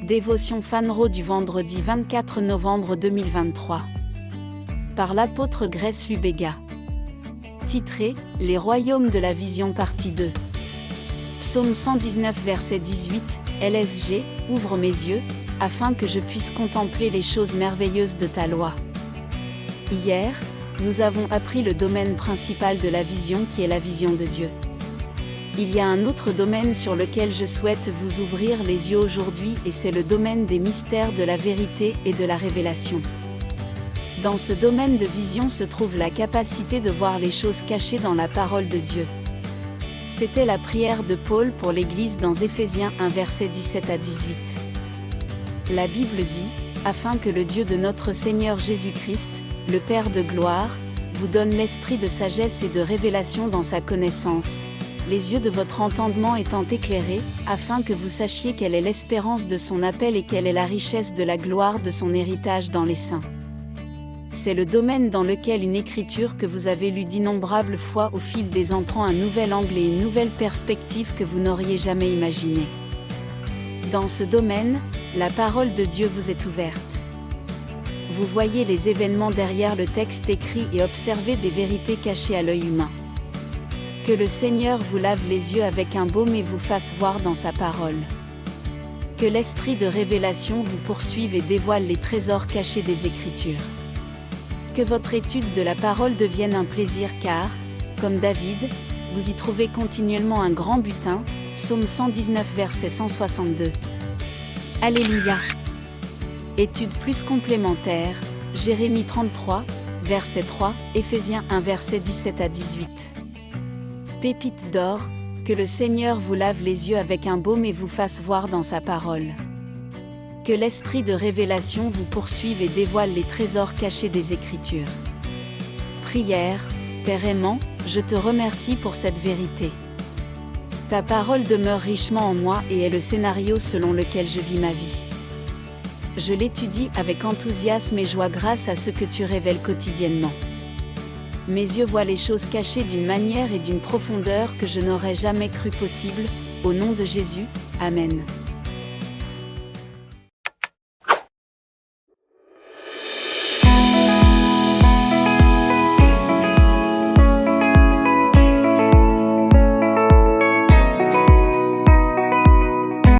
Dévotion Fanro du vendredi 24 novembre 2023. Par l'apôtre Grace Lubega. Titré « Les royaumes de la vision partie 2 ». Psaume 119 verset 18, LSG, « Ouvre mes yeux, afin que je puisse contempler les choses merveilleuses de ta loi ». Hier, nous avons appris le domaine principal de la vision qui est la vision de Dieu. Il y a un autre domaine sur lequel je souhaite vous ouvrir les yeux aujourd'hui et c'est le domaine des mystères de la vérité et de la révélation. Dans ce domaine de vision se trouve la capacité de voir les choses cachées dans la parole de Dieu. C'était la prière de Paul pour l'Église dans Éphésiens 1 verset 17 à 18. La Bible dit, « Afin que le Dieu de notre Seigneur Jésus-Christ, le Père de gloire, vous donne l'esprit de sagesse et de révélation dans sa connaissance, les yeux de votre entendement étant éclairés, afin que vous sachiez quelle est l'espérance de son appel et quelle est la richesse de la gloire de son héritage dans les saints. » C'est le domaine dans lequel une écriture que vous avez lue d'innombrables fois au fil des ans prend un nouvel angle et une nouvelle perspective que vous n'auriez jamais imaginé. Dans ce domaine, la parole de Dieu vous est ouverte. Vous voyez les événements derrière le texte écrit et observez des vérités cachées à l'œil humain. Que le Seigneur vous lave les yeux avec un baume et vous fasse voir dans sa parole. Que l'esprit de révélation vous poursuive et dévoile les trésors cachés des Écritures. Que votre étude de la parole devienne un plaisir car, comme David, vous y trouvez continuellement un grand butin, Psaume 119 verset 162. Alléluia. Étude plus complémentaire, Jérémie 33, verset 3, Éphésiens 1 verset 17 à 18. Pépites d'or, que le Seigneur vous lave les yeux avec un baume et vous fasse voir dans sa parole. Que l'esprit de révélation vous poursuive et dévoile les trésors cachés des Écritures. Prière, Père aimant, je te remercie pour cette vérité. Ta parole demeure richement en moi et est le scénario selon lequel je vis ma vie. Je l'étudie avec enthousiasme et joie grâce à ce que tu révèles quotidiennement. Mes yeux voient les choses cachées d'une manière et d'une profondeur que je n'aurais jamais cru possible, au nom de Jésus, Amen.